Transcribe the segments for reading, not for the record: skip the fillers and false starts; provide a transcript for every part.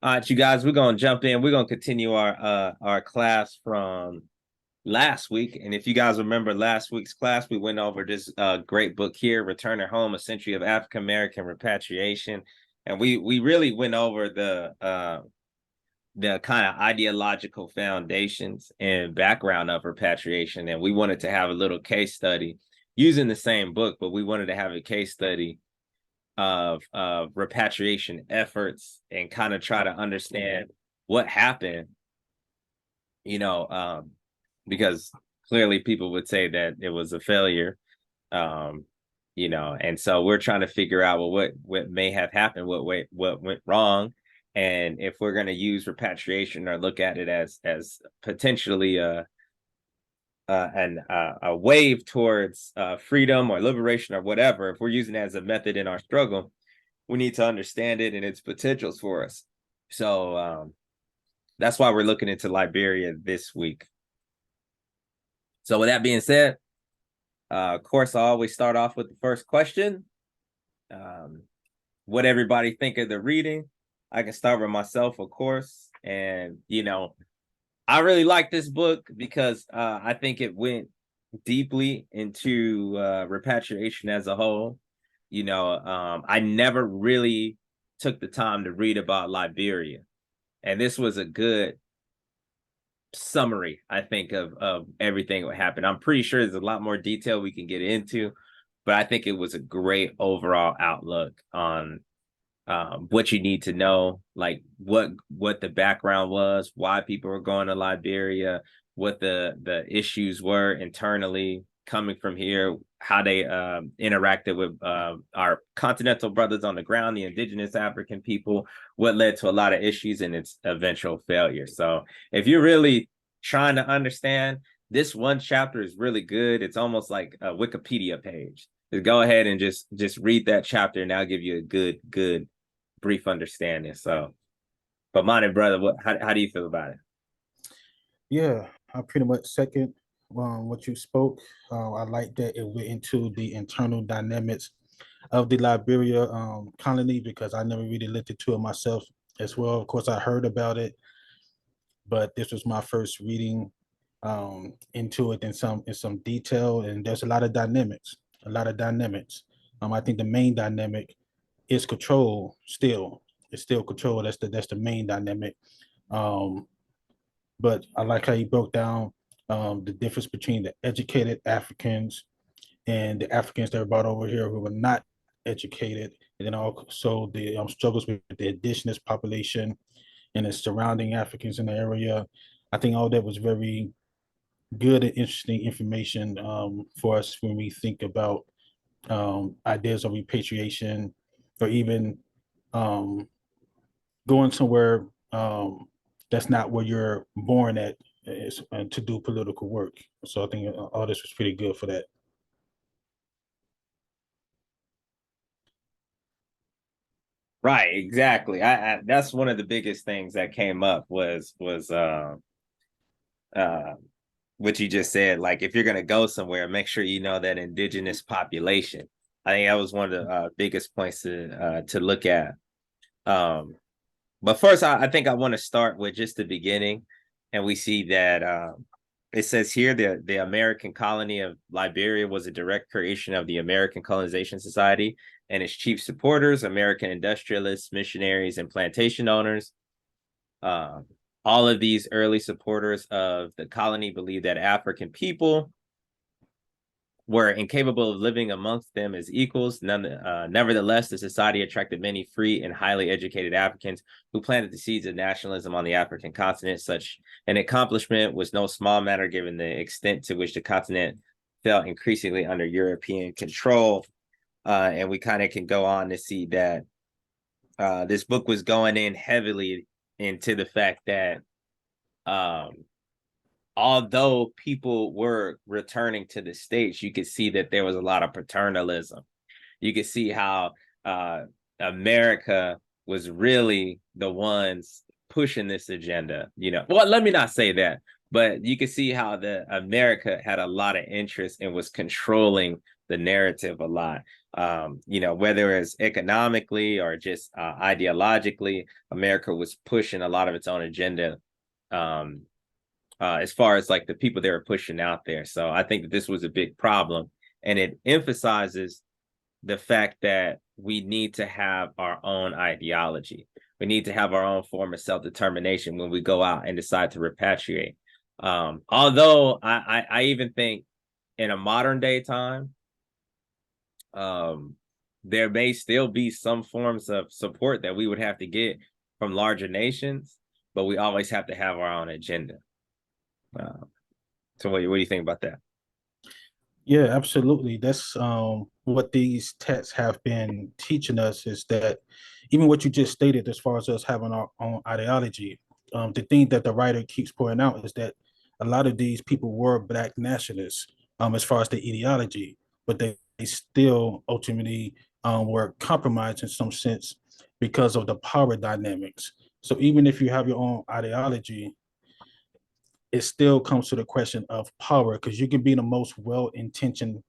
All right, you guys, we're gonna jump in. We're gonna continue our class from last week. And if you guys remember last week's class, we went over this great book here, Returning Home: A Century of African American Repatriation. And we really went over the kind of ideological foundations and background of repatriation. And we wanted to have a little case study using the same book, but we wanted to have a case study of repatriation efforts and kind of try to understand what happened, you know, because clearly people would say that it was a failure, um, and so we're trying to figure out, well, what may have happened, what went wrong, and if we're going to use repatriation or look at it as potentially a wave towards freedom or liberation or whatever, if we're using it as a method in our struggle, we need to understand it and its potentials for us. So that's why we're looking into Liberia this week. So with that being said, of course, I always start off with the first question. What everybody think of the reading? I can start with myself, of course. And, I really like this book because I think it went deeply into repatriation as a whole. I never really took the time to read about Liberia, and this was a good summary, I think, of everything that happened. I'm pretty sure there's a lot more detail we can get into, but I think it was a great overall outlook on what you need to know, like what the background was, why people were going to Liberia, what the issues were internally coming from here, how they interacted with our continental brothers on the ground, the indigenous African people, what led to a lot of issues and its eventual failure. So if you're really trying to understand, this one chapter is really good. It's almost like a Wikipedia page. Just go ahead and just read that chapter, and I'll give you a good brief understanding. So, but mine brother, how do you feel about it? Yeah, I pretty much second what you spoke. I like that it went into the internal dynamics of the Liberia colony because I never really looked into it myself as well. Of course, I heard about it, but this was my first reading into it in some detail, and there's a lot of dynamics. A lot of dynamics. I think the main dynamic is control. Still, it's still control. That's the main dynamic. Um, but I like how you broke down the difference between the educated Africans and the Africans that were brought over here who were not educated, and then also the struggles with the indigenous population and the surrounding Africans in the area. I think all that was very good and interesting information for us when we think about ideas of repatriation or even um, going somewhere that's not where you're born at to do political work. So I think all this was pretty good for that. Right, exactly. I that's one of the biggest things that came up was uh what you just said. Like, if you're gonna go somewhere, make sure you know that indigenous population. I think that was one of the biggest points to look at. Um, but first, I think I want to start with just the beginning, and we see that it says here the American colony of Liberia was a direct creation of the American Colonization Society and its chief supporters, American industrialists, missionaries, and plantation owners. Um, all of these early supporters of the colony believed that African people were incapable of living amongst them as equals. Nevertheless, the society attracted many free and highly educated Africans who planted the seeds of nationalism on the African continent. Such an accomplishment was no small matter given the extent to which the continent fell increasingly under European control. And we kind of can go on to see that this book was going in heavily into the fact that um, although people were returning to the States, you could see that there was a lot of paternalism. You could see how America was really the ones pushing this agenda. Well, let me not say that, but you could see how the America had a lot of interest and was controlling the narrative a lot. Whether it's economically or just ideologically, America was pushing a lot of its own agenda, um, as far as like the people they were pushing out there. So I think that this was a big problem, and it emphasizes the fact that we need to have our own ideology. We need to have our own form of self-determination when we go out and decide to repatriate. Although I even think in a modern day time, um, there may still be some forms of support that we would have to get from larger nations, but we always have to have our own agenda. So what do you think about that? Yeah, absolutely. That's what these texts have been teaching us is that even what you just stated, as far as us having our own ideology, the thing that the writer keeps pointing out is that a lot of these people were black nationalists, as far as the ideology, but they still ultimately were compromised in some sense because of the power dynamics. So even if you have your own ideology, it still comes to the question of power because you can be the most well-intentioned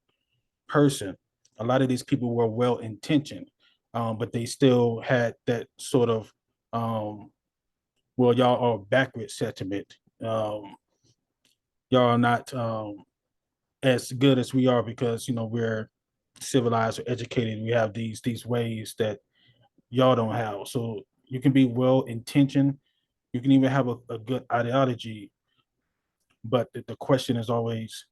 person. A lot of these people were well-intentioned, but they still had that sort of, well, y'all are backward sentiment. Y'all are not as good as we are because we're civilized or educated. We have these ways that y'all don't have. So you can be well-intentioned. You can even have a good ideology, but the question is always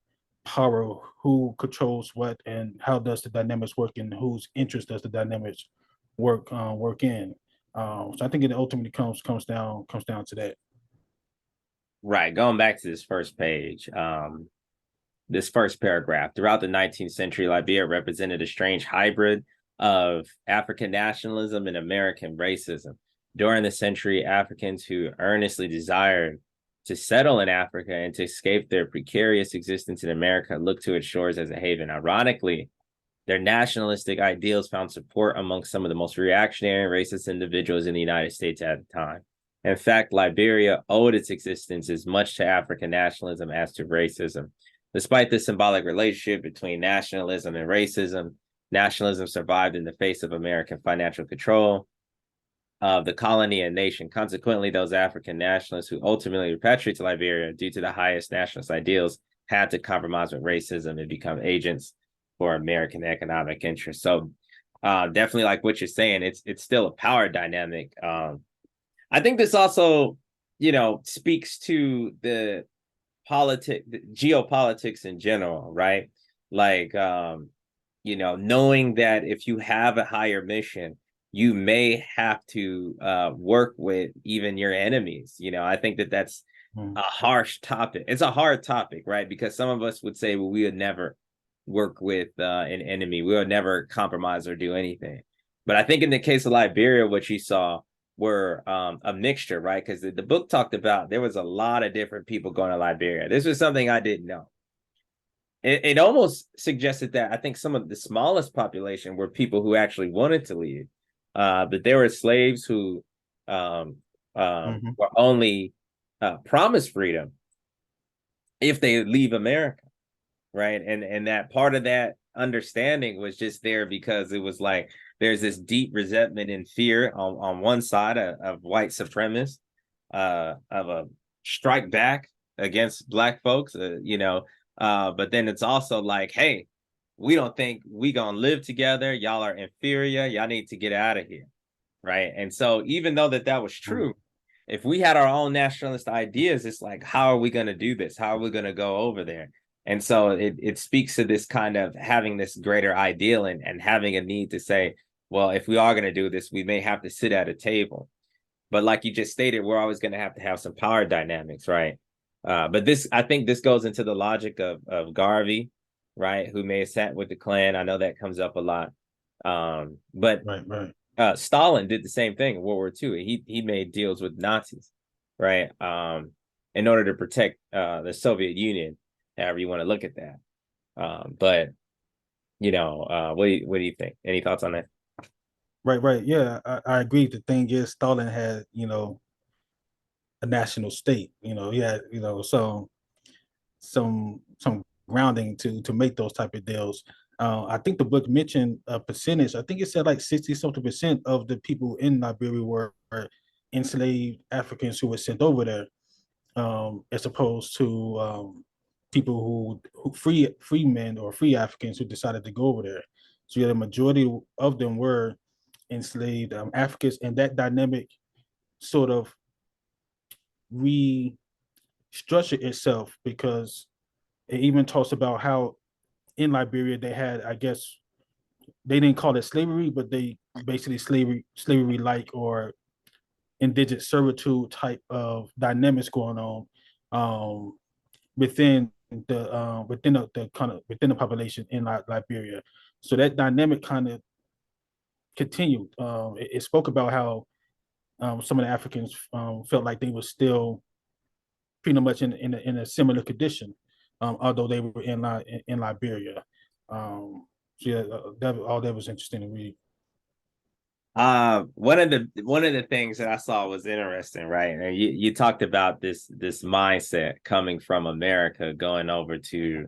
power, who controls what and how does the dynamics work and whose interest does the dynamics work in. So I think it ultimately comes down to that. Right. Going back to this first page, this first paragraph. Throughout the 19th century, Liberia represented a strange hybrid of African nationalism and American racism. During the century, Africans who earnestly desired to settle in Africa and to escape their precarious existence in America looked to its shores as a haven. Ironically, their nationalistic ideals found support among some of the most reactionary racist individuals in the United States at the time. In fact, Liberia owed its existence as much to African nationalism as to racism. Despite the symbolic relationship between nationalism and racism, nationalism survived in the face of American financial control of the colony and nation. Consequently, those African nationalists who ultimately repatriated to Liberia due to the highest nationalist ideals had to compromise with racism and become agents for American economic interests. So definitely like what you're saying, it's still a power dynamic. I think this also, speaks to the geopolitics in general, right? Like, knowing that if you have a higher mission, you may have to work with even your enemies. I think that that's a harsh topic. It's a hard topic, right? Because some of us would say, well, we would never work with an enemy. We would never compromise or do anything. But I think in the case of Liberia, what you saw were a mixture, right? Because the book talked about there was a lot of different people going to Liberia. This was something I didn't know. It almost suggested that I think some of the smallest population were people who actually wanted to leave, but there were slaves who were only promised freedom if they leave America, right? And that part of that understanding was just there because it was like there's this deep resentment and fear on one side of white supremacists, of a strike back against black folks, but then it's also like, hey, we don't think we gonna live together. Y'all are inferior. Y'all need to get out of here, right? And so even though that was true, if we had our own nationalist ideas, it's like, how are we going to do this? How are we going to go over there? And so it speaks to this kind of having this greater ideal and having a need to say, well, if we are going to do this, we may have to sit at a table. But like you just stated, we're always going to have some power dynamics, right? But I think this goes into the logic of Garvey, right? Who may have sat with the Klan. I know that comes up a lot. But Right. Stalin did the same thing in World War II. He made deals with Nazis, right? In order to protect the Soviet Union, however you want to look at that. But what do you think? Any thoughts on that? Right. Yeah, I agree. The thing is, Stalin had, a national state. He had, some grounding to make those type of deals. I think the book mentioned a percentage. I think it said like 60 something percent of the people in Liberia were enslaved Africans who were sent over there, as opposed to people who free men or free Africans who decided to go over there. So yeah, the majority of them were enslaved Africans, and that dynamic sort of restructured itself because it even talks about how in Liberia they had, I guess, they didn't call it slavery, but they basically slavery like or indigent servitude type of dynamics going on within the kind of within the population in Liberia. So that dynamic kind of continued. It spoke about how some of the Africans felt like they were still pretty much in a similar condition, although they were in Liberia. So yeah, all that was interesting to read. One of the things that I saw was interesting, right? And you talked about this mindset coming from America going over to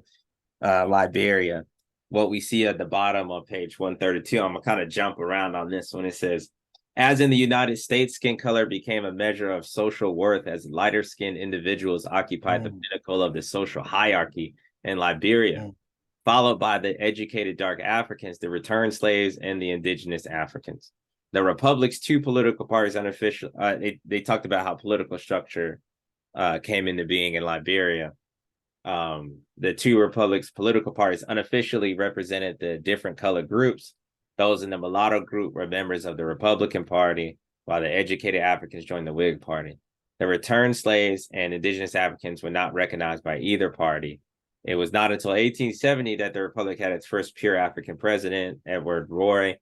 Liberia. What we see at the bottom of page 132, I'm gonna kind of jump around on this one. It says, as in the United States, skin color became a measure of social worth as lighter skinned individuals occupied the pinnacle of the social hierarchy in Liberia, followed by the educated dark Africans, the returned slaves, and the indigenous Africans. The Republic's two political parties unofficial. They talked about how political structure came into being in Liberia. The two republics' political parties unofficially represented the different colored groups. Those in the mulatto group were members of the Republican Party, while the educated Africans joined the Whig Party. The returned slaves and indigenous Africans were not recognized by either party. It was not until 1870 that the Republic had its first pure African president, Edward Roy,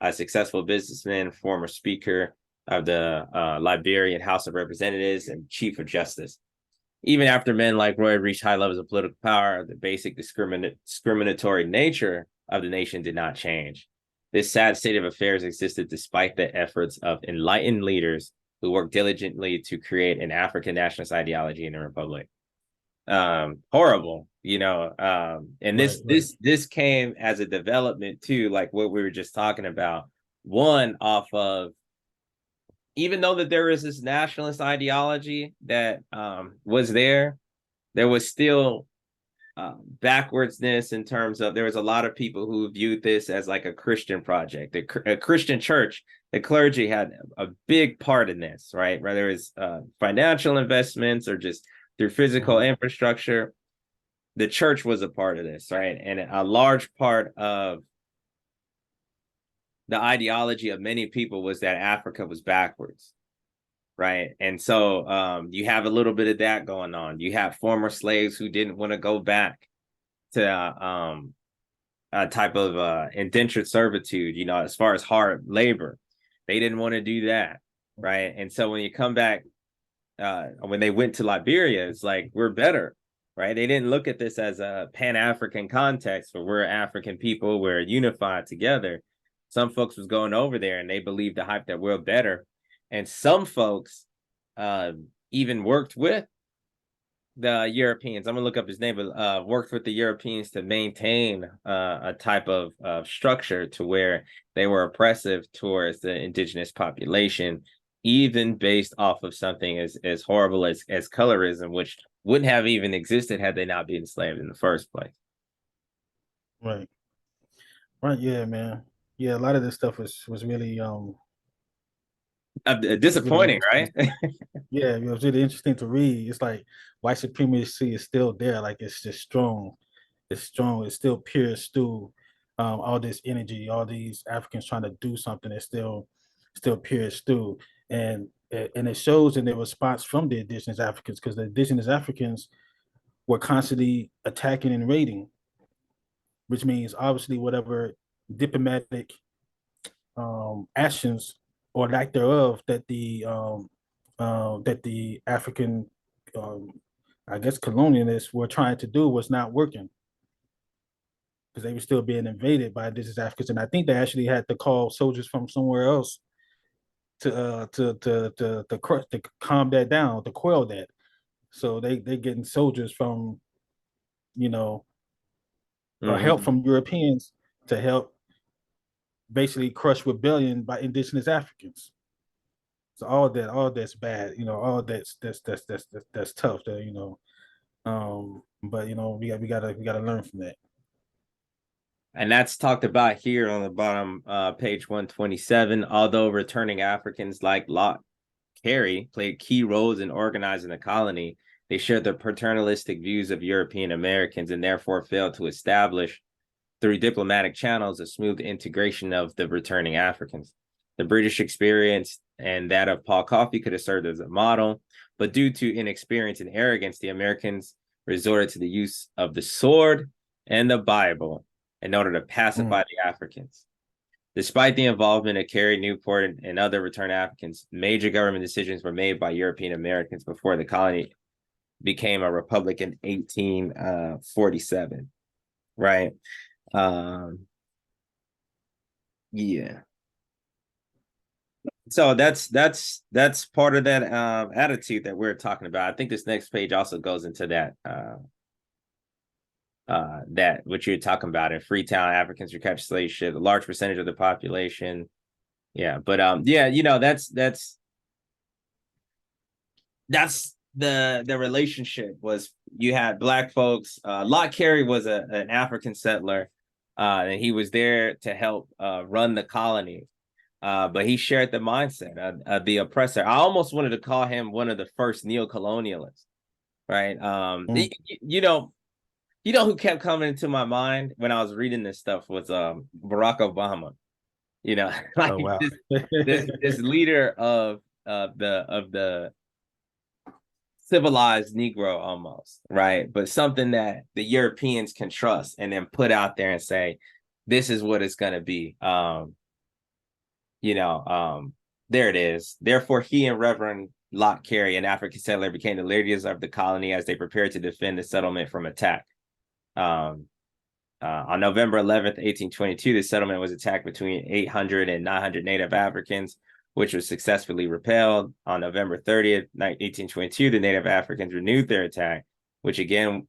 a successful businessman, former Speaker of the Liberian House of Representatives, and Chief of Justice. Even after men like Roy reached high levels of political power, the basic discriminatory nature of the nation did not change. This sad state of affairs existed despite the efforts of enlightened leaders who worked diligently to create an African nationalist ideology in the Republic. Horrible, and Right, right. this came as a development too, like what we were just talking about. One, off of, even though that there is this nationalist ideology that was there was still backwardsness in terms of, there was a lot of people who viewed this as like a Christian project, a Christian church. The clergy had a big part in this, right? Whether it's financial investments or just through physical infrastructure, the church was a part of this, right? And a large part of the ideology of many people was that Africa was backwards, right? And so you have a little bit of that going on. You have former slaves who didn't want to go back to a type of indentured servitude, as far as hard labor. They didn't want to do that, right? And so when you come back, when they went to Liberia, it's like, we're better, right? They didn't look at this as a Pan-African context where we're African people, we're unified together. Some folks was going over there and they believed the hype that we're better. And some folks even worked with the Europeans. I'm gonna look up his name, but worked with the Europeans to maintain a type of structure to where they were oppressive towards the indigenous population, even based off of something as horrible as colorism, which wouldn't have even existed had they not been enslaved in the first place. Right. Right. Yeah, man. Yeah, a lot of this stuff was really Disappointing, interesting. right? Yeah, it was really interesting to read. It's like white supremacy is still there. Like it's just strong. It's strong. It's still pure stew. All this energy, all these Africans trying to do something. It's still pure stew, and it shows in their response from the indigenous Africans because the indigenous Africans were constantly attacking and raiding, which means obviously whatever diplomatic actions or lack thereof that the African, um, I guess, colonialists were trying to do was not working because they were still being invaded by indigenous Africans, and I think they actually had to call soldiers from somewhere else to calm that down, to quell that. So they getting soldiers from, you know, or help Hmm. from Europeans to help basically crush rebellion by indigenous Africans. So all that's bad, all that's tough. That but we gotta learn from that. And that's talked about here on the bottom, page 127. Although returning Africans like Locke Carey played key roles in organizing the colony, they shared the paternalistic views of European Americans and therefore failed to establish, through diplomatic channels, a smooth integration of the returning Africans. The British experience and that of Paul Coffey could have served as a model, but due to inexperience and arrogance, the Americans resorted to the use of the sword and the Bible in order to Mm. pacify the Africans. Despite the involvement of Carey, Newport, and other returned Africans, major government decisions were made by European Americans before the colony became a republic in 1847. Right. Um, yeah. So that's part of that attitude that we're talking about. I think this next page also goes into that what you're talking about in Freetown, Africans who captured slave ship, a large percentage of the population. Yeah, but yeah, that's the relationship was you had black folks. Locke Carey was an African settler, and he was there to help run the colony. But he shared the mindset of the oppressor. I almost wanted to call him one of the first neo-colonialists, right? Mm. You know who kept coming into my mind when I was reading this stuff was Barack Obama. Like Oh wow. this leader of the civilized Negro almost, right? But something that the Europeans can trust and then put out there and say, this is what it's gonna be. You know, there it is. Therefore, he and Reverend Locke Carey, an African settler, became the leaders of the colony as they prepared to defend the settlement from attack. Um, on November 11th, 1822, the settlement was attacked between 800 and 900 native Africans, which was successfully repelled. On November 30th, 1822, the native Africans renewed their attack, which again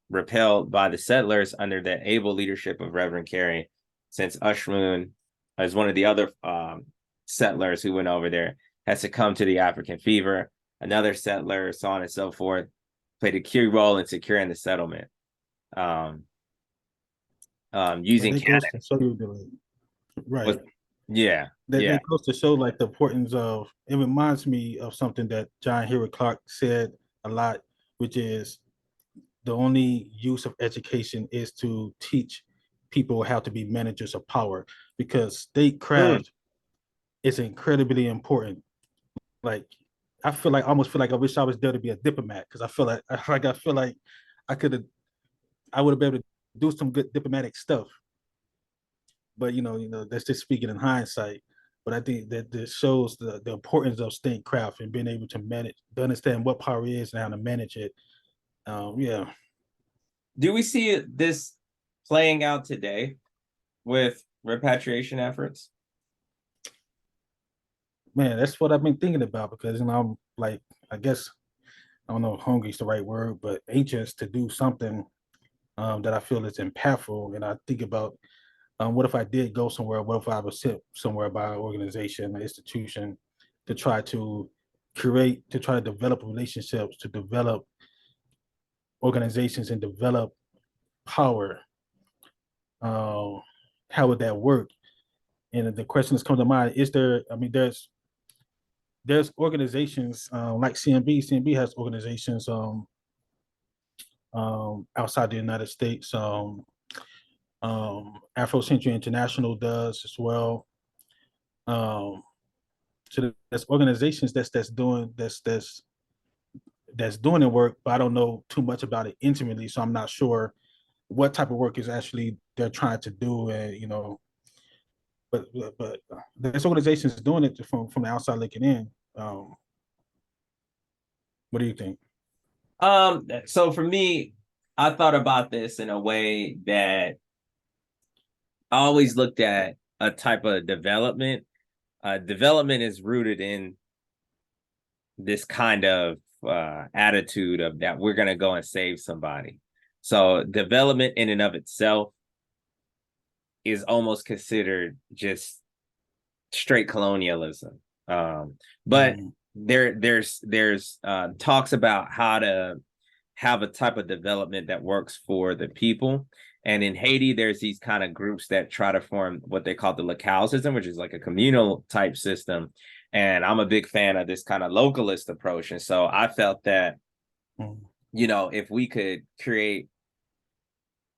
repelled by the settlers under the able leadership of Reverend Carey, since Ushmoon, as one of the other settlers who went over there, had succumbed to the African fever. Another settler, so on and so forth, played a key role in securing the settlement. Um, But Using it goes to cannon. show you the Was right. yeah, That yeah. that goes to show like the importance of. It reminds me of something that John Henry Clark said a lot, which is the only use of education is to teach people how to be managers of power, because Mm. statecraft is incredibly important. Like I almost feel like I wish I was there to be a diplomat, because I feel like I could have I would have been able to do some good diplomatic stuff. But that's just speaking in hindsight. But I think that this shows the importance of statecraft and being able to manage, to understand what power is and how to manage it. Yeah, Do we see this playing out today with repatriation efforts? man, that's what I've been thinking about, because I'm like, I guess I don't know if hungry is the right word, but anxious to do something that I feel is impactful. And I think about what if I did go somewhere? What if I was sent somewhere by an organization, an institution, to try to to try to develop relationships, to develop organizations and develop power? Uh, how would that work? And the question that's come to mind is there? I mean, there's organizations like CNB. CNB has organizations outside the United States. Afrocentric International does as well. Um, so there's organizations that's doing the work, but I don't know too much about it intimately, so I'm not sure what type of work is actually they're trying to do, and but there's organizations doing it from the outside looking in. What do you think? So for me, I thought about this in a way that I always looked at a type of development. Development is rooted in this kind of attitude of that we're gonna go and save somebody. So development in and of itself is almost considered just straight colonialism. But Mm, there's talks about how to have a type of development that works for the people. And in Haiti, there's these kind of groups that try to form what they call the locale system, which is like a communal type system. And I'm a big fan of this kind of localist approach. And so I felt that, mm. if we could create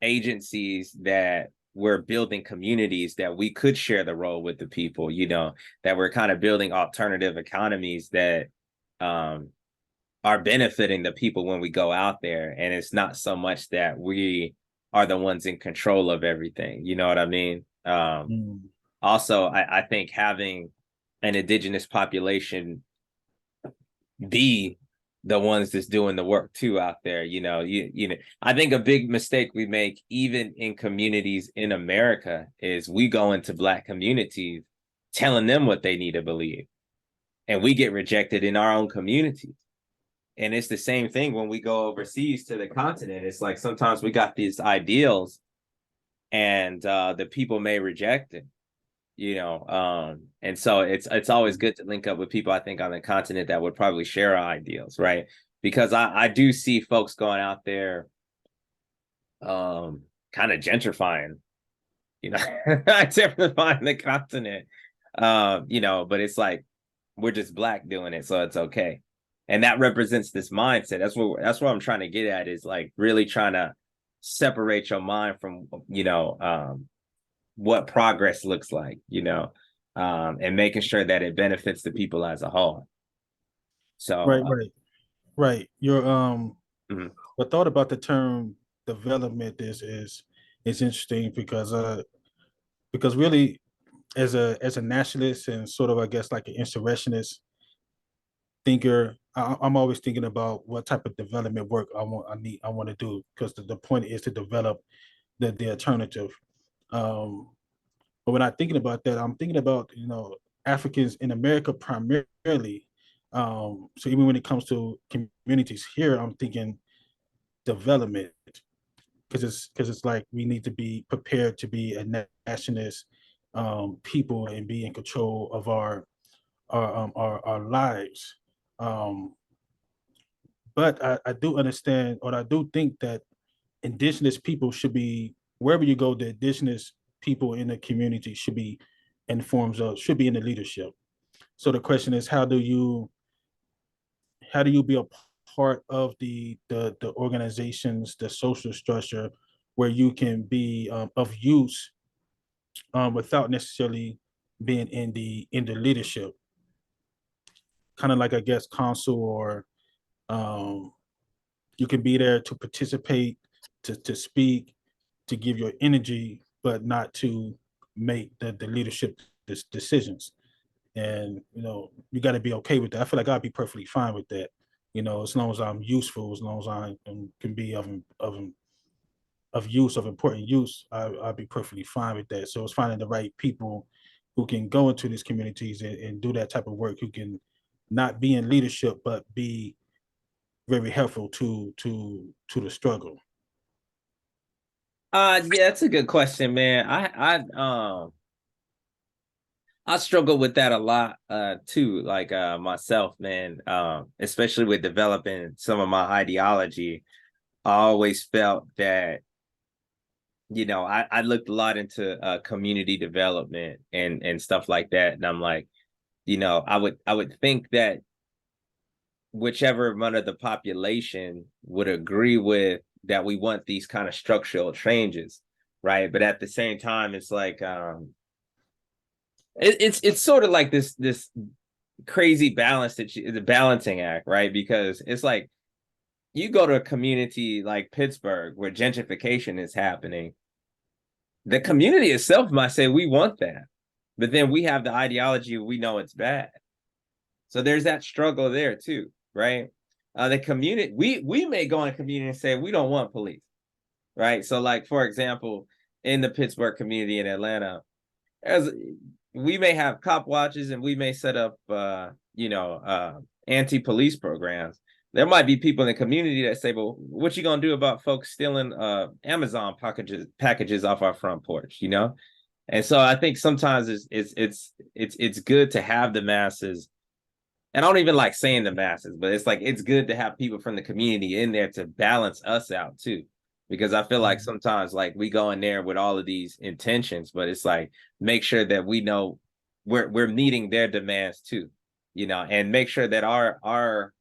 agencies that were building communities that we could share the role with the people, that we're kind of building alternative economies that are benefiting the people when we go out there. And it's not so much that we are the ones in control of everything. You know what I mean? Mm. Also, I think having an indigenous population be the ones that's doing the work too out there. I think a big mistake we make even in communities in America is we go into Black communities telling them what they need to believe, and we get rejected in our own communities. And it's the same thing when we go overseas to the continent. It's like sometimes we got these ideals and the people may reject it. And so it's always good to link up with people, I think, on the continent that would probably share our ideals, right? Because I do see folks going out there kind of gentrifying, gentrifying the continent. But it's like we're just Black doing it, so it's okay. And that represents this mindset. That's what I'm trying to get at, is like really trying to separate your mind from what progress looks like, and making sure that it benefits the people as a whole. So, Right, right, right. Your mhm. the thought about the term development is interesting because really as a nationalist and sort of I guess like an insurrectionist thinker, I'm always thinking about what type of development work I want to do because the point is to develop the alternative. Um, but when I'm thinking about that, I'm thinking about Africans in America primarily. So even when it comes to communities here, I'm thinking development because it's like we need to be prepared to be a nationalist people and be in control of our lives. Um, but I do understand, or I do think that indigenous people should be wherever you go. The indigenous people in the community should be in the leadership. So the question is, how do you be a part of the organizations, the social structure, where you can be of use without necessarily being in the leadership, kind of like I guess council or um, you can be there to participate, to speak, to give your energy, but not to make the leadership decisions. And you got to be okay with that. I feel like I'd be perfectly fine with that. As long as I'm useful, as long as I can be of use, of important use, I'd be perfectly fine with that. So it's finding the right people who can go into these communities and do that type of work, who can not be in leadership but be very helpful to the struggle. Yeah, that's a good question, man. I struggle with that a lot too, like myself, man. Especially with developing some of my ideology. I always felt that I looked a lot into community development and stuff like that, and I'm like, I would think that whichever amount of the population would agree with that we want these kind of structural changes, right? But at the same time, it's like it's sort of like this crazy balance the balancing act, right? Because it's like you go to a community like Pittsburgh where gentrification is happening, the community itself might say we want that, but then we have the ideology, we know it's bad. So there's that struggle there too, right? The community, we may go in a community and say we don't want police, right? So like for example, in the Pittsburgh community in Atlanta, as we may have cop watches and we may set up anti-police programs, there might be people in the community that say, well, what you gonna do about folks stealing Amazon packages off our front porch, you know? And so I think sometimes it's good to have the masses, and I don't even like saying the masses, but it's like it's good to have people from the community in there to balance us out too. Because I feel like sometimes like we go in there with all of these intentions, but it's like make sure that we know we're meeting their demands too, you know, and make sure that our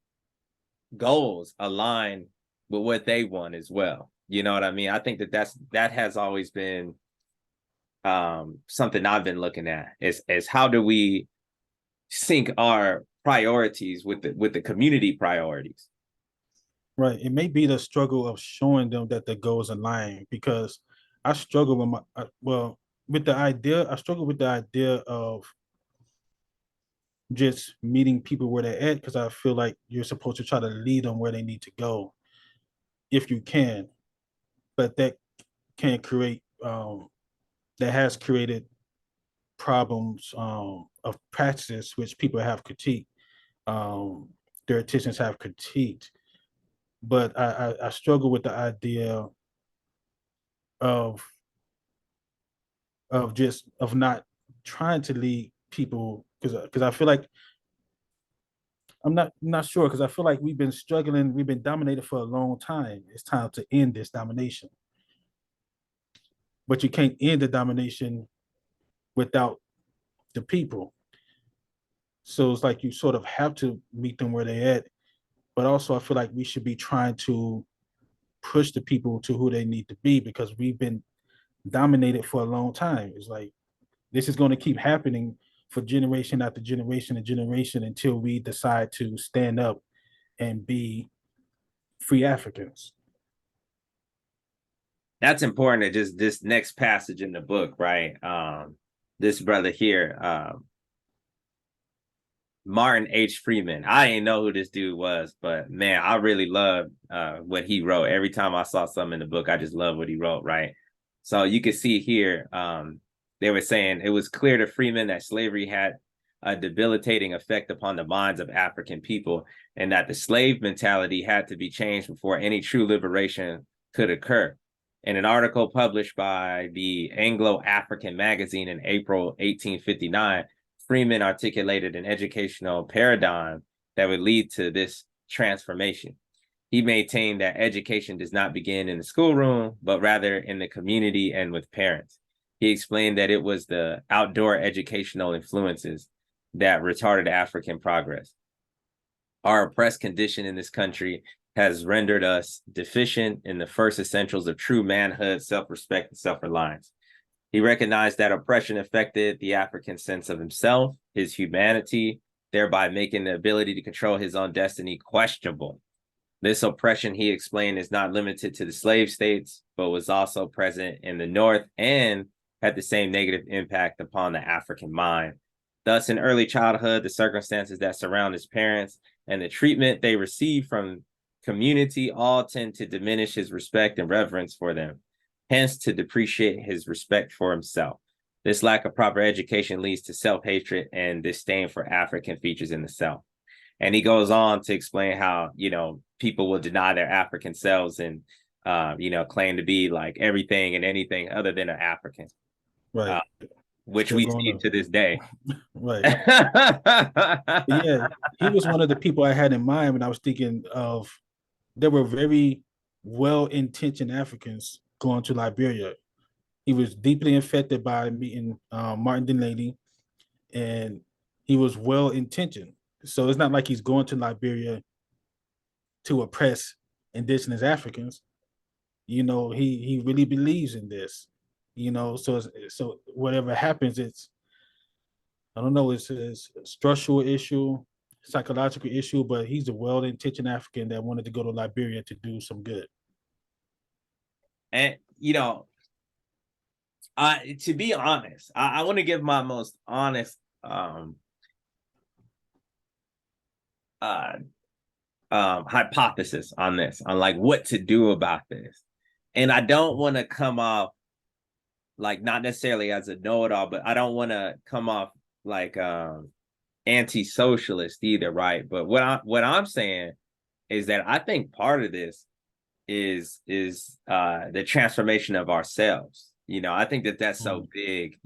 goals align with what they want as well. You know what I mean? I think that has always been something I've been looking at is how do we sync our priorities with the community priorities. Right. It may be the struggle of showing them that the goals align because I struggle with well, with the idea, I struggle with the idea of just meeting people where they're at because I feel like you're supposed to try to lead them where they need to go if you can, but that can create, that has created problems of practices which people have critiqued, um, theoreticians have critiqued. But I struggle with the idea of just of not trying to lead people because I feel like I'm not sure because I feel like we've been struggling, we've been dominated for a long time. It's time to end this domination. But you can't end the domination without the people. So it's like you sort of have to meet them where they're at. But also I feel like we should be trying to push the people to who they need to be because we've been dominated for a long time. It's like this is going to keep happening for generation after generation and generation until we decide to stand up and be free Africans. That's important to just this next passage in the book, right? This brother here, Martin H. Freeman. I didn't know who this dude was, but man, I really loved what he wrote. Every time I saw something in the book, I just love what he wrote, right? So you can see here, they were saying it was clear to Freeman that slavery had a debilitating effect upon the minds of African people, and that the slave mentality had to be changed before any true liberation could occur. In an article published by the Anglo-African magazine in April 1859, Freeman articulated an educational paradigm that would lead to this transformation. He maintained that education does not begin in the schoolroom, but rather in the community and with parents. He explained that it was the outdoor educational influences that retarded African progress. Our oppressed condition in this country has rendered us deficient in the first essentials of true manhood, self-respect, and self-reliance. He recognized that oppression affected the African sense of himself, his humanity, thereby making the ability to control his own destiny questionable. This oppression, he explained, is not limited to the slave states, but was also present in the North and had the same negative impact upon the African mind. Thus, in early childhood, the circumstances that surround his parents and the treatment they receive from community all tend to diminish his respect and reverence for them, hence to depreciate his respect for himself. This lack of proper education leads to self-hatred and disdain for African features in the self. And he goes on to explain how, you know, people will deny their African selves and, you know, claim to be like everything and anything other than an African, Right. uh, which Still we going see on. to this day. Right. But yeah, he was one of the people I had in mind when I was thinking of there were very well-intentioned Africans going to Liberia. He was deeply infected by meeting Martin Dinlady, and he was well-intentioned. So it's not like he's going to Liberia to oppress indigenous Africans. You know, he really believes in this. You know, so whatever happens, it's I don't know, it's a structural issue, psychological issue, but he's a well-intentioned African that wanted to go to Liberia to do some good. And, you know, to be honest, I want to give my most honest uh, hypothesis on this, on like what to do about this. And I don't want to come off like not necessarily as a know-it-all, but I don't want to come off like anti-socialist either, right? But what I'm saying is that I think part of this is the transformation of ourselves. I think that that's so Mm. big,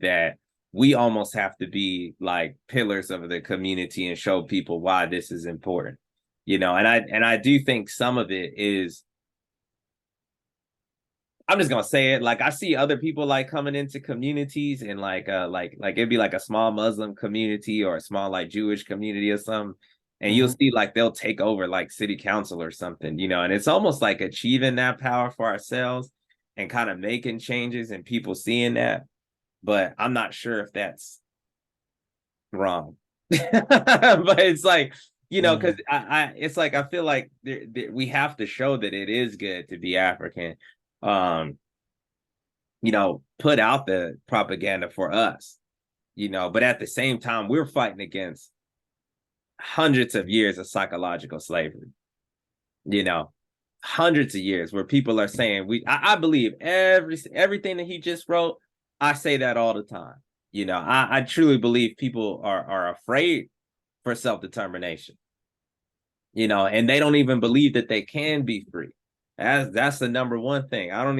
that we almost have to be like pillars of the community and show people why this is important. And I do think some of it is, I'm just gonna say it. Like I see other people like coming into communities and like it'd be like a small Muslim community or a small like Jewish community or something. And you'll Mhm. see like they'll take over like city council or something, and it's almost like achieving that power for ourselves and kind of making changes and people seeing that. But I'm not sure if that's wrong. But it's like, because Yeah. it's like I feel like we have to show that it is good to be African. Um, put out the propaganda for us, but at the same time, we're fighting against hundreds of years of psychological slavery, you know, hundreds of years where people are saying I believe everything that he just wrote. I say that all the time. I truly believe people are afraid for self-determination, and they don't even believe that they can be free. That's the number one thing. I don't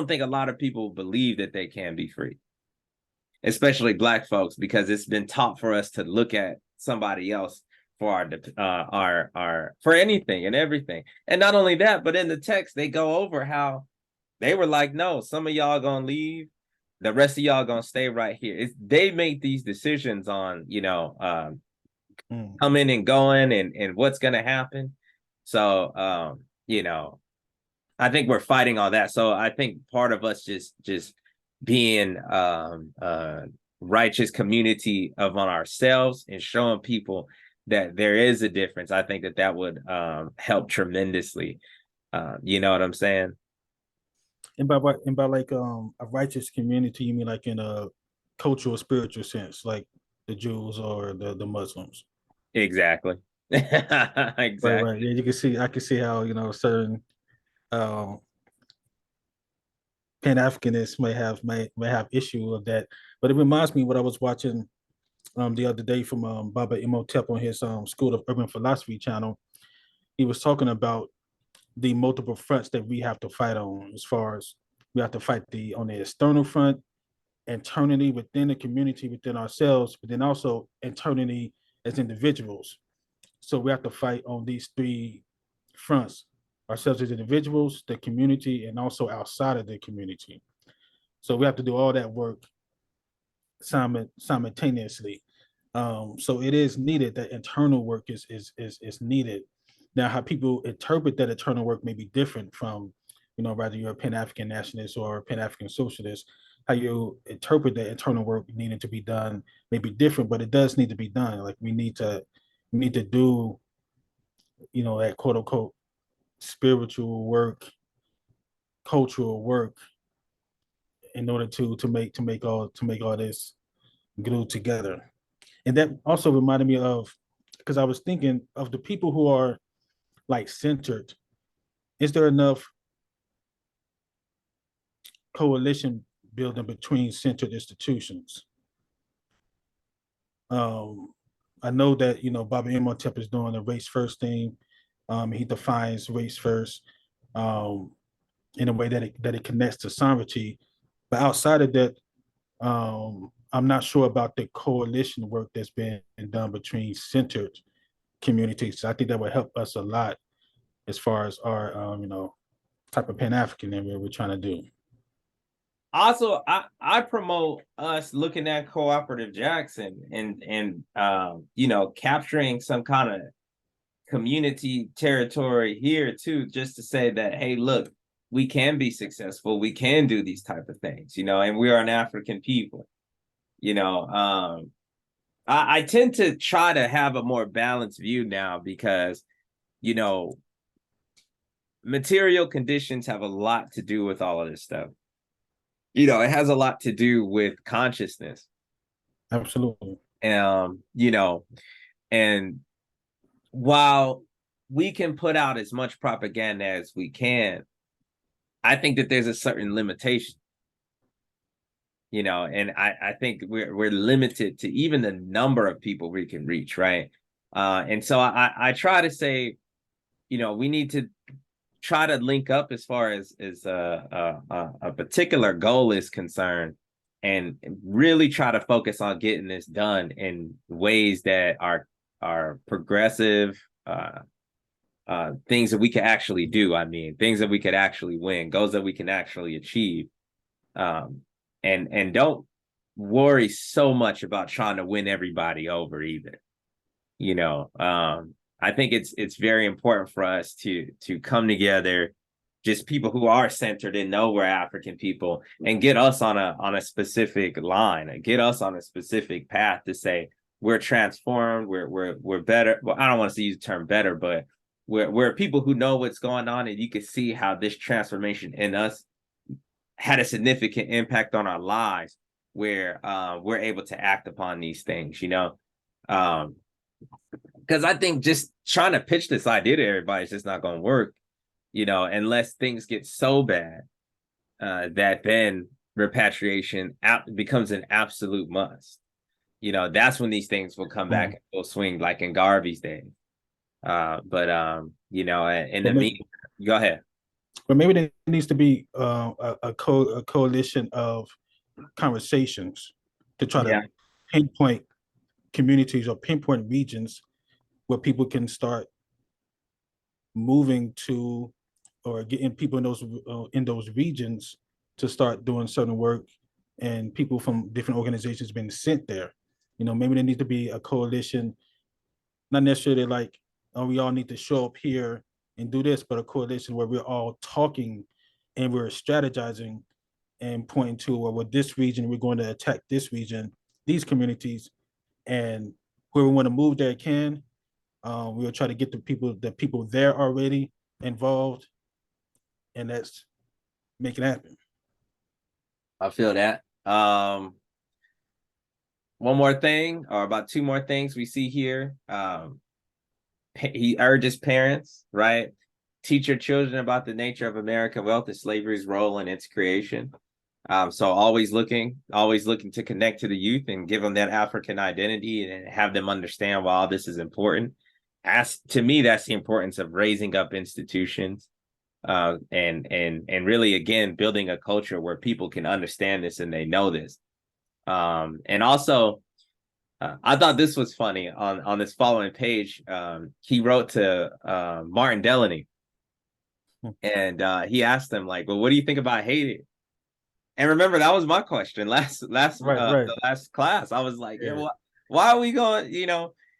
think a lot of people believe that they can be free, especially Black folks, because it's been taught for us to look at somebody else for our for anything and everything. And not only that, but in the text they go over how they were like, no, some of y'all gonna leave, the rest of y'all gonna stay right here. They make these decisions on Mm. coming and going and what's gonna happen. So I think we're fighting all that. So I think part of us just being righteous community of on ourselves and showing people that there is a difference. I think that would help tremendously. You know what I'm saying? And by like a righteous community, you mean like in a cultural, spiritual sense, like the Jews or the Muslims. Exactly. Right, right. Exactly. Yeah, I can see how, certain um Pan-Africanists may have issue with that. But it reminds me what I was watching the other day from Baba Imhotep on his School of Urban Philosophy channel. He was talking about the multiple fronts that we have to fight on, as far as we have to fight on the external front, internally within the community, within ourselves, but then also internally as individuals. So we have to fight on these three fronts: ourselves as individuals, the community, and also outside of the community. So we have to do all that work simultaneously. So it is needed. That internal work is needed. Now, how people interpret that internal work may be different from, whether you're a Pan African nationalist or a Pan African socialist. How you interpret that internal work needing to be done may be different, but it does need to be done. Like we need to do, that quote unquote spiritual work, cultural work, in order to make all this glue together. And that also reminded me of, because I was thinking of the people who are like centered. Is there enough coalition building between centered institutions? Um, I know that Bobby Imhotep is doing the race first thing. He defines race first um, in a way that it connects to sovereignty. But outside of that, I'm not sure about the coalition work that's been done between centered communities. I think that would help us a lot as far as our type of Pan African that we're trying to do. Also, I promote us looking at cooperative Jackson and capturing some kind of community territory here too, just to say that, hey, look, we can be successful, we can do these type of things, and we are an African people. I tend to try to have a more balanced view now because you know material conditions have a lot to do with all of this stuff. It has a lot to do with consciousness. Absolutely. um you know and while we can put out as much propaganda as we can, I think that there's a certain limitation, and I think we're limited to even the number of people we can reach, right? And so I try to say, we need to try to link up as far as a particular goal is concerned, and really try to focus on getting this done in ways that are progressive, things that we can actually do. I mean, things that we could actually win, goals that we can actually achieve, um, and don't worry so much about trying to win everybody over either. I think it's very important for us to come together, just people who are centered and know we're African people, and get us on a specific line, get us on a specific path to say we're transformed, we're better. Well, I don't want to use the term better, but we're people who know what's going on, and you can see how this transformation in us had a significant impact on our lives, where we're able to act upon these things. Because I think just trying to pitch this idea to everybody is just not going to work, unless things get so bad that then repatriation becomes an absolute must. That's when these things will come back and will swing, like in Garvey's day. But in the meantime, go ahead. But maybe there needs to be a coalition of conversations to try Yeah. to pinpoint communities or pinpoint regions where people can start moving to, or getting people in those regions to start doing certain work, and people from different organizations being sent there. Maybe there needs to be a coalition, not necessarily like, oh, we all need to show up here and do this, but a coalition where we're all talking and we're strategizing and pointing to, well, with this region, we're going to attack this region, these communities, and where we want to move there can. We'll try to get the people there already involved, and let's make it happen. I feel that. One more thing, or about two more things we see here. He urges parents, right? Teach your children about the nature of American wealth and slavery's role in its creation. So always looking to connect to the youth and give them that African identity and have them understand why all this is important. As to me, that's the importance of raising up institutions, and really, again, building a culture where people can understand this and they know this. And also, I thought this was funny on this following page. He wrote to Martin Delany, and he asked him, like, well, what do you think about Haiti? And remember, that was my question Right. the last class. I was like, yeah, Yeah. why are we going,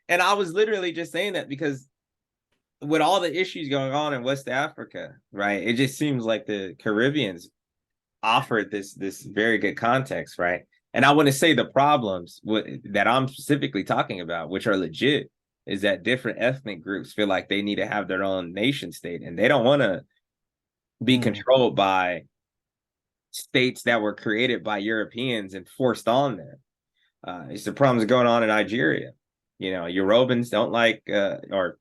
And I was literally just saying that because with all the issues going on in West Africa, right, it just seems like the Caribbeans offered this very good context, right? And I want to say the problems that I'm specifically talking about, which are legit, is that different ethnic groups feel like they need to have their own nation state, and they don't want to be controlled by states that were created by Europeans and forced on them. It's the problems going on in Nigeria. Yorubans don't like, or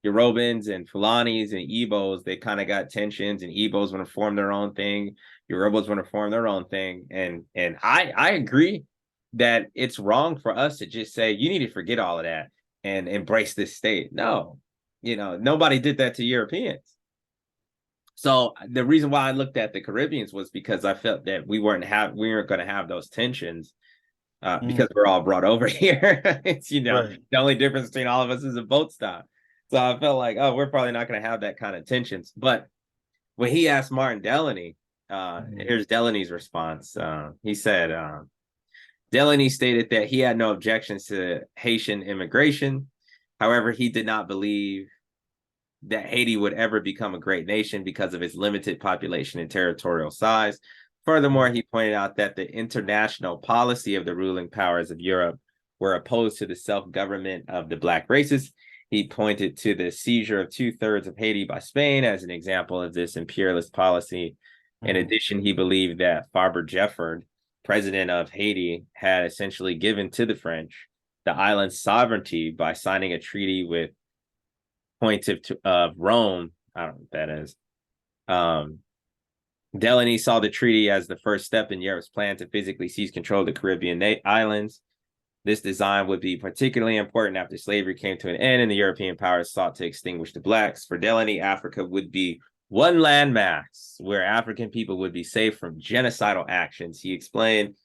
Yorubans and Fulanis and Igbos, they kind of got tensions, and Igbos want to form their own thing. Yorubas want to form their own thing. And I agree that it's wrong for us to just say, you need to forget all of that and embrace this state. No, nobody did that to Europeans. So the reason why I looked at the Caribbeans was because I felt that we weren't going to have those tensions, because we're all brought over here. It's, Right. the only difference between all of us is a boat stop. So I felt like, oh, we're probably not going to have that kind of tensions. But when he asked Martin Delany, here's Delany's response. He said, Delany stated that he had no objections to Haitian immigration. However, he did not believe that Haiti would ever become a great nation because of its limited population and territorial size. Furthermore, he pointed out that the international policy of the ruling powers of Europe were opposed to the self-government of the Black races. He pointed to the seizure of 2/3 of Haiti by Spain as an example of this imperialist policy. In addition, he believed that Fabre Jefford, president of Haiti, had essentially given to the French the island's sovereignty by signing a treaty with Pontiff of Rome. I don't know what that is. Delany saw the treaty as the first step in Europe's plan to physically seize control of the Caribbean islands. This design would be particularly important after slavery came to an end and the European powers sought to extinguish the blacks. For Delany, Africa would be one landmass where African people would be safe from genocidal actions. He explained,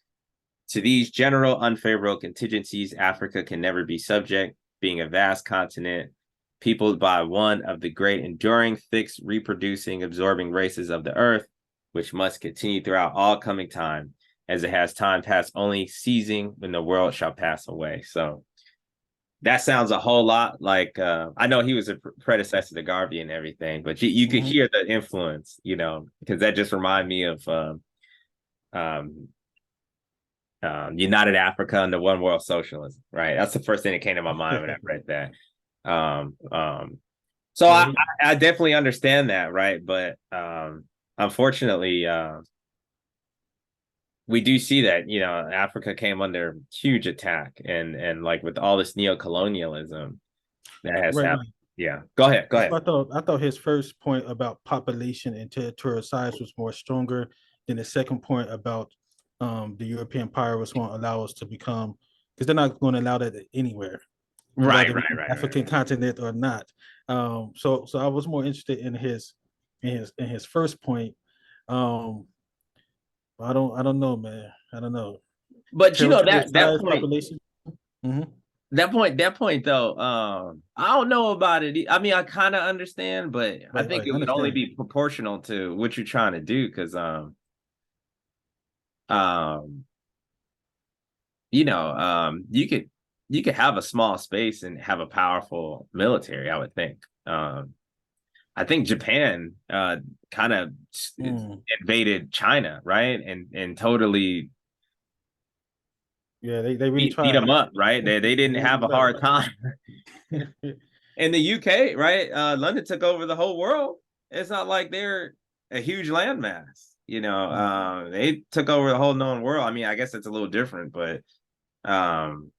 to these general unfavorable contingencies, Africa can never be subject, being a vast continent peopled by one of the great enduring, fixed, reproducing, absorbing races of the earth, which must continue throughout all coming time, as it has time past only ceasing when the world shall pass away. So that sounds a whole lot like I know he was a predecessor to Garvey and everything, but you could hear the influence, you know, because that just reminded me of um, United Africa under one world socialism, right? That's the first thing that came to my mind when I read that. Um, um, so I definitely understand that, right? But unfortunately, we do see that, you know, Africa came under huge attack, and like with all this neocolonialism that has happened. Right. Yeah, go ahead, go ahead. I thought his first point about population and territorial size was more stronger than the second point about the European power was going to allow us to become, because they're not going to allow that anywhere, Right, whether right, it's right, African right. continent or not. So I was more interested in his first point. Um, I don't know, man. I don't know. But you know Territorial that size, point, population. Mm-hmm. that point though, I don't know about it. I mean, I kind of understand, but I Right, think right. it I would only understand. be proportional to what you're trying to do, because um, you know, you could have a small space and have a powerful military, I would think. I think Japan kind of Mm. invaded China, right? And totally Yeah, they really beat them tried. up, right? They They didn't really have a tried. hard time. In the UK, right? London took over the whole world. It's not like they're a huge landmass. You know, they took over the whole known world. I mean, I guess it's a little different, but um,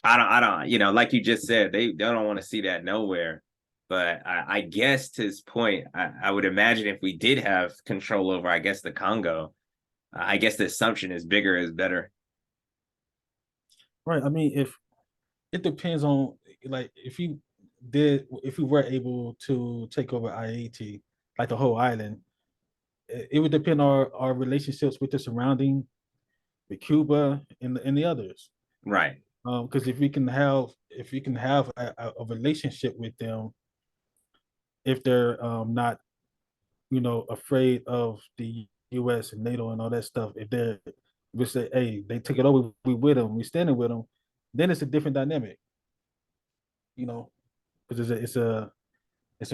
I don't, you know, like you just said, they don't want to see that nowhere. But I guess to his point, I would imagine if we did have control over, I guess the Congo, I guess the assumption is bigger is better. Right. I mean, if it depends on, like, if we were able to take over IAT, like the whole island, it would depend on our relationships with the surrounding, with Cuba and the others. Right. Because if we can have a relationship with them, if they're not, afraid of the U.S. and NATO and all that stuff, if they're, we say, hey, they took it over, we with them, we standing with them, then it's a different dynamic, you know, because it's a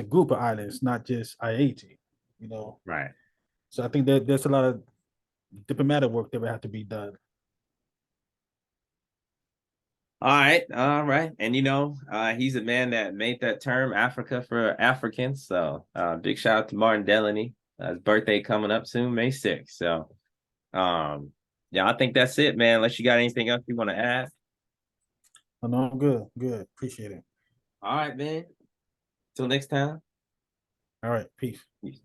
group of islands, not just IAT, you know. Right. So I think that there's a lot of diplomatic work that would have to be done. All right, all right. And you know, he's a man that made that term Africa for Africans. So big shout out to Martin Delany. His birthday coming up soon, May 6th. So yeah, I think that's it, man. Unless you got anything else you want to add. Oh, no, I'm good, good, appreciate it. All right, man. Till next time. All right, peace. Peace.